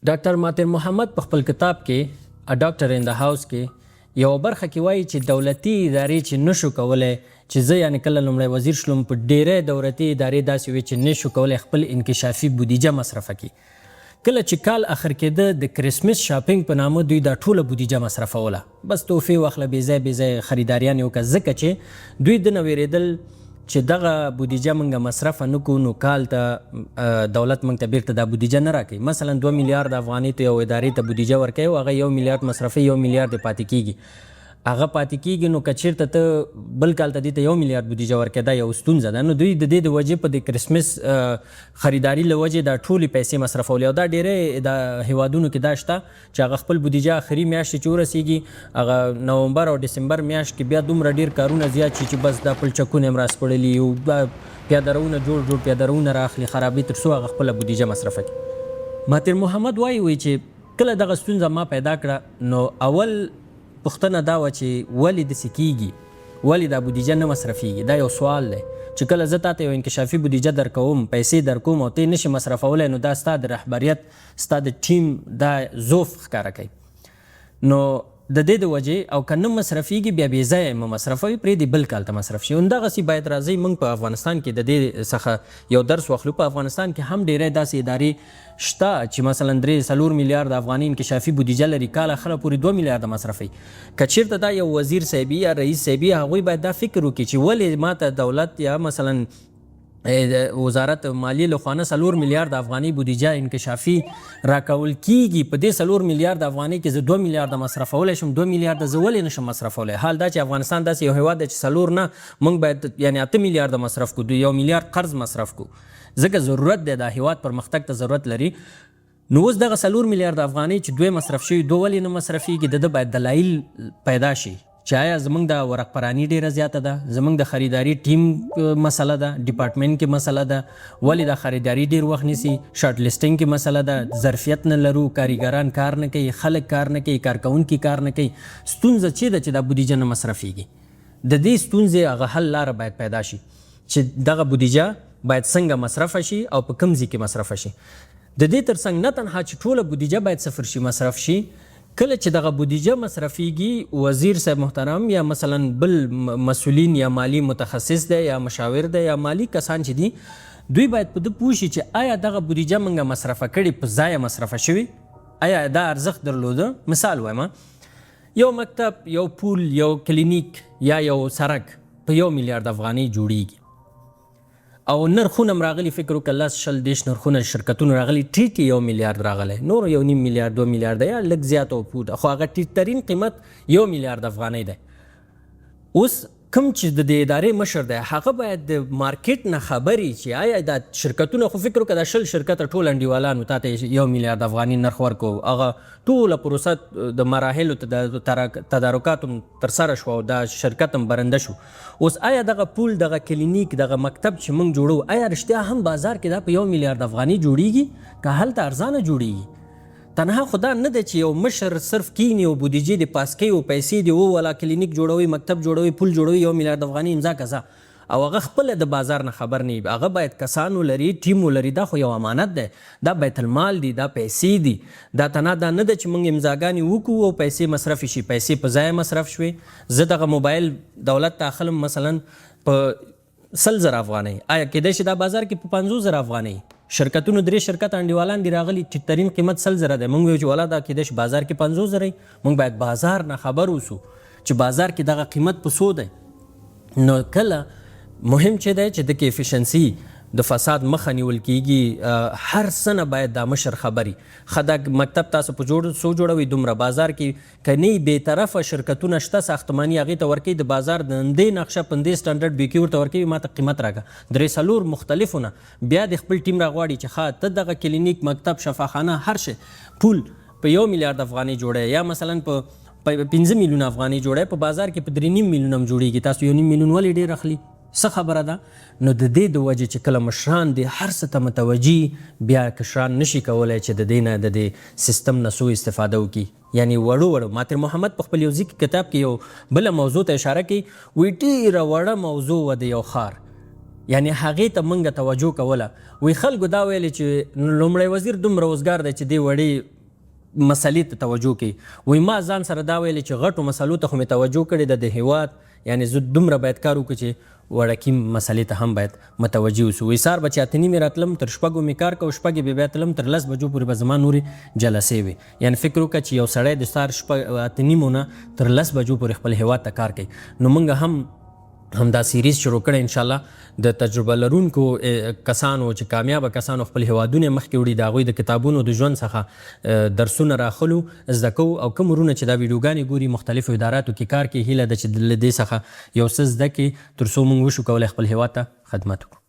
ډاکټر ماتر محمد په خپل کتاب کې ا ډاکټر ان د هاوس کې یو برخه کې وایي چې دولتي ادارې چې نشو کولای چې زه یعنې کله لومړی وزیر شلم په ډیری دولتي ادارې داسې وي چې نشو کولای خپل انکشافي بودیجه مصرفه کړي. کله چې کال اخر کېده د کرسمس شاپینګ په نامه دوی دا ټوله بودیجه مصرفوله، بس تحفې واخله بې ځای خریداریان یې وکړه، ځکه چې دوی دنه ویرېدل چې دغه بودیجه موږ مصرف نه کوو نو کال ته دولت موږ ته بیرته دا بودیجه نه راکوي. مثلا 2 میلیارد افغانۍ ته یو ادارې ته بودیجه ورکوي او هغه 1 میلیارد مصرفوي، 1 میلیارد یې پاتې کېږي. هغه پاتې کېږي نو که چېرته ته بل کال ته دې ته 1 میلیارد بودیجه ورکوي، دا یو ستونزه ده. نو دوی د دې د وجې په د کرسمس خریداري له وجې دا ټولې پیسې مصرفولې او دا ډېری د هیوادونو کې دا شته چې هغه خپل بودیجه آخري میاشتې چې ورسېږي هغه نومبر او ډسمبر میاشت کې بیا دومره ډېر کارونه زیات شي چې بس دا پلچکونه هم راسپړلي او پیادهروونه جوړ پیادهروونه راخلي خرابې تر څو هغه خپله بودیجه مصرفه کړي. ماتر محمد وایي چې کله دغه ستونزه ما پیدا کړه نو اول پوښتنه دا وه چې ولې داسې کېږي، ولې دا بودیجه نه مصرفېږي. دا یو سوال دی چې کله زه تاته یو انکشافي بودیجه درکوم، پیسې درکوم او ته نشي مصرفولی نو دا ستا د رهبریت ستا د ټیم دا ضعف ښکاره کوي. نو د دې د وجې او که نه مصرفېږي بیا بې ځایه مه مصرفوي، پرېږدي بل کال ته مصرف شي. همدغسې باید راځئ موږ په افغانستان کې د دې څخه یو درس واخلو. په افغانستان کې هم ډېری داسې ادارې شته چې مثلا 3-4 میلیارد افغانۍ انکشافي بودیجه لري، کال اخره پورې 2 میلیارده مصرفوي. که چېرته دا یو وزیر صاحبي یا رئیس صاحبي هغوی باید دا فکر وکړي چې ولې ماته دولت یا مثلا وزارت مالیې له خوا نه 4 میلیارد افغانۍ بودیجه انکشافي راکول کېږي، په دې 4 میلیارد افغانۍ کې زه 2 میلیارده مصرفولی شم، 2 میلیارده زه ولې نشم مصرفولی؟ حال دا چې افغانستان داسې یو هیواد دی چې 4 نه موږ باید یعنې 8 میلیارده مصرف کړو، 1 میلیارد قرض مصرف کړو، ځکه ضرورت دی دا هیواد پرمختګ ته ضرورت لري. نو اوس دغه 4 میلیارد افغانۍ چې 2 مصرف شوي 2 ولې نه مصرفېږي؟ د ده باید دلایل پیدا شي چې آیا زموږ د ورق پراني ډېره زیاته ده، زموږ د خریداري ټیم مسله ده، ډپارټمنټ کې مسله ده، ولې د خریداري ډېر وخت نیسي، شارټ لیسټینګ کې مسله ده، ظرفیت نه لرو، کاریګران کار نه کوي، خلک کار نه کوي، کارکوونکي کار نه کوي. ستونزه چې ده چې دا بودیجه نه مصرفېږي. د دې ستونزې هغه حل لاره باید پیدا شي چې دغه بودیجه باید څنګه مصرفه شي او په کوم ځای کې مصرفه شي. د دې ترڅنګ نه تنها چې ټوله بودیجه باید صفر شي، مصرف شي، کله چې دغه بودیجه مصرفیږي وزیر صاحب محترم یا مثلا بل مسؤلین یا مالی متخصص دی یا مشاور دی یا مالی کسان چې دي دوی باید په ده پوه شي چې آیا دغه بودیجه موږ مصرفه کړې په ځایه مصرفه شوې، آیا دا ارزښت درلوده. مثال وایم، یو مکتب، یو پول، یو کلینیک یا یو سړک په 1 میلیارد افغانۍ جوړیږي او نرخونه هم راغلي، فکر وکړه 10-20 نرخونه شرکتونه راغلي، ټیټ 1 میلیارد راغلی، نور 1.5 میلیارد 2 میلیارد یا لږ زیات او پوده، خو هغه ټیټترین قیمت 1 میلیارد افغانۍ دی. اوس کوم چې د دې ادارې مشر دی هغه باید د مارکیټ نه خبري چې آیا دا شرکتونه، خو فکر وکړه دا 10 شرکته ټول انډیوالانو تا ته 1 میلیارد افغانۍ نرخ ورکو، هغه ټوله پروسه د مراحلو تدارکاتو ترسره شوه او دا شرکت هم برنده شو. اوس آیا دغه پول، دغه کلینیک، دغه مکتب چې موږ جوړو آیا رښتیا هم بازار کې دا په 1 میلیارد افغانۍ جوړیږي که هلته ارزانه جوړیږي؟ تنها خدا نه دی چې یو مشر صرف کینی او بودیجې د پاس کوي او پیسې دی ولا کلینیک جوړوي، مکتب جوړوي، پول جوړوي، 1 میلیارد افغانۍ امضا کزا او هغه خپله د بازار نه خبر نه وي. هغه باید کسان ولري، ټیم ولري، دا خو یو امانت دی، دا بیت المال دی، دا پیسې دي، دا تنها دا نه ده چې موږ امضاګانې وکړو او پیسې مصرف شي، پیسې په ځای مصرف شوې. زه دغه موبایل دولت ته اخلم مثلا په 100,000 افغانۍ، آیا کېدای شي دا بازار کې په 50,000 افغانۍ؟ شرکتونو 3 شرکت انډیوالان دی راغلي، ټیټترین قیمت 100,000 دی، موږ وایو چې والا دا کېدای شي بازار کې 50,000. موږ باید بازار نه خبر اوسو چې بازار کې دغه قیمت په څو دی. نو کله مهم چې دی چې د کې افیشنسي د فساد مخه نیول کېږي، هر څه نه باید دا مشر خبري. ښه دا مکتب تاسو په څو جوړوئ دومره بازار کې که نه بې طرفه شرکتونه شته ساختماني هغې ته ورکوي، د بازار د همدې نقشه په همدې سټنډرډ بیکي ورته ورکوي، ما ته قیمت راکړه. 3-4 مختلفونه بیا د خپل ټیم راغواړي چې ښه ته دغه کلینیک، مکتب، شفاخانه، هر شی پول په 1 میلیارد افغانۍ جوړی یا مثلا په 5 میلیون افغانۍ جوړی، په بازار کې په 3.5 میلیون هم جوړیږي، تاسو 1.5 میلیون ولې ډېر اخلي؟ څه خبره ده؟ نو د دې د وجې چې کله مشران دي هر څه ته متوجي، بیا کشران نشي کولی چې د دې نه د دې سیستم نه څو استفاده وکړي. یعنی وړو ماتر محمد په خپل یو کتاب کې یو بله موضوع ته اشاره کوي، وایي ډېره وړه موضوع وه د یو ښار، یعنی هغې ته موږ توجه کوله. وی خلکو دا ویلې چې لومړی وزیر دومره روزګار دی چې دې وړې مسلې ته توجه کوي. وایي ما ځان سره دا ویلې چې غټو مسلو ته خو مې توجه کړې ده د هیواد، یعنې زه دومره باید کار وکړو چې وړکي مسلې ته هم باید متوجه اوسو. وایي سهار به چې 8:30 راتلم تر 6 مې کار کوو، 6 به بیا تلم تر 10 بجو پورې به زما نورې جلسې وي. یعنې فکر وکړه چې یو سړی د سهار 8:30 نه تر 10 بجو پورې خپل هیواد ته کار کوي. نو موږ هم همدا سیریز شروع کړی انشاءالله د تجربه لرونکو کسانو چې کامیابه کسانو خپل هیوادونه مخکې وړي د هغوی د کتابونو د ژوند څخه درسونه راخلو زده کوو، او کوم ورونه چې دا ویډیوګانې ګوري مختلفو اداراتو کې کار کوي، هیله ده چې له دې څخه یو څه زده کړي تر څو موږ وشو کولی خپل هیواد ته خدمت وکړو.